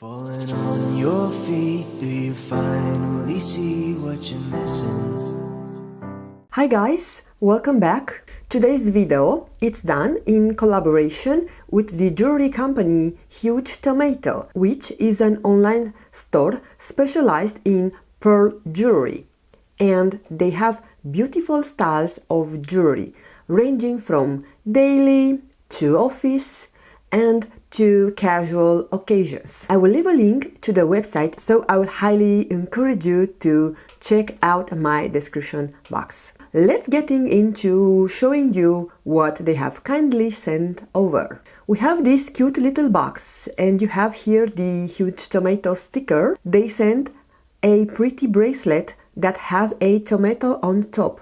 Falling on your feet, do you finally see what you're missing? Hi guys, welcome back. Today's video it's done in collaboration with the jewelry company Hugetomato, which is an online store specialized in pearl jewelry. And they have beautiful styles of jewelry ranging from daily to office and to casual occasions. I will leave a link to the website, so I would highly encourage you to check out my description box. Let's get into showing you what they have kindly sent over. We have this cute little box and you have here the Hugetomato sticker. They sent a pretty bracelet that has a tomato on top.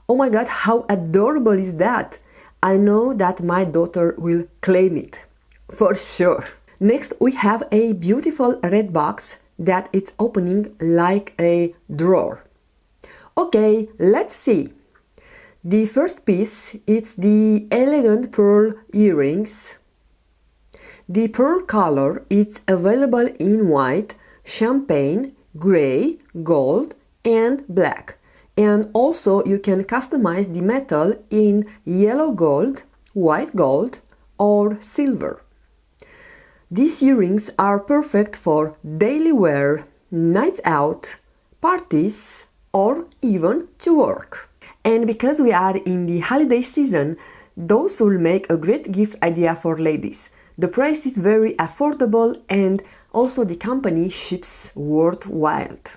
Oh my god, how adorable is that? I know that my daughter will claim it. For sure. Next we have a beautiful red box that it's opening like a drawer. Okay, let's see. The first piece is the elegant pearl earrings. The pearl color is available in white, champagne, gray, gold and black. And also you can customize the metal in yellow gold, white gold or silver. These earrings are perfect for daily wear, nights out, parties, or even to work. And because we are in the holiday season, those will make a great gift idea for ladies. The price is very affordable and also the company ships worldwide.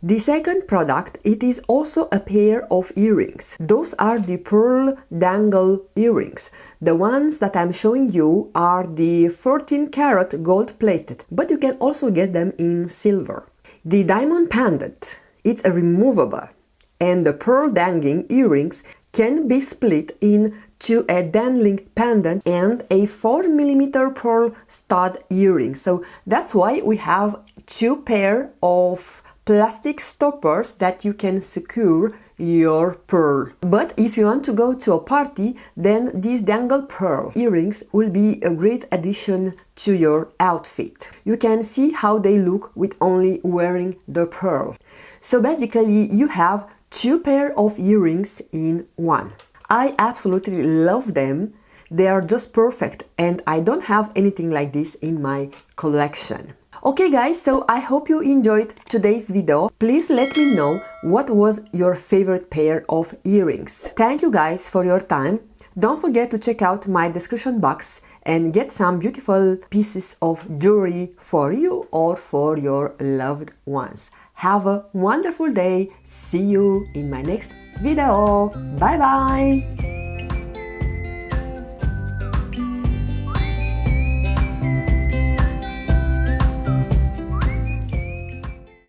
The second product, it is also a pair of earrings. Those are the pearl dangle earrings. The ones that I'm showing you are the 14 karat gold plated, but you can also get them in silver. The diamond pendant, it's a removable, and the pearl dangling earrings can be split into a dangling pendant and a 4mm pearl stud earring. So that's why we have two pair of plastic stoppers that you can secure your pearl. But if you want to go to a party, then these dangle pearl earrings will be a great addition to your outfit. You can see how they look with only wearing the pearl. So basically you have two pair of earrings in one. I absolutely love them. They are just perfect and I don't have anything like this in my collection. Okay guys, so I hope you enjoyed today's video. Please let me know what was your favorite pair of earrings. Thank you guys for your time. Don't forget to check out my description box and get some beautiful pieces of jewelry for you or for your loved ones. Have a wonderful day. See you in my next video. Bye bye.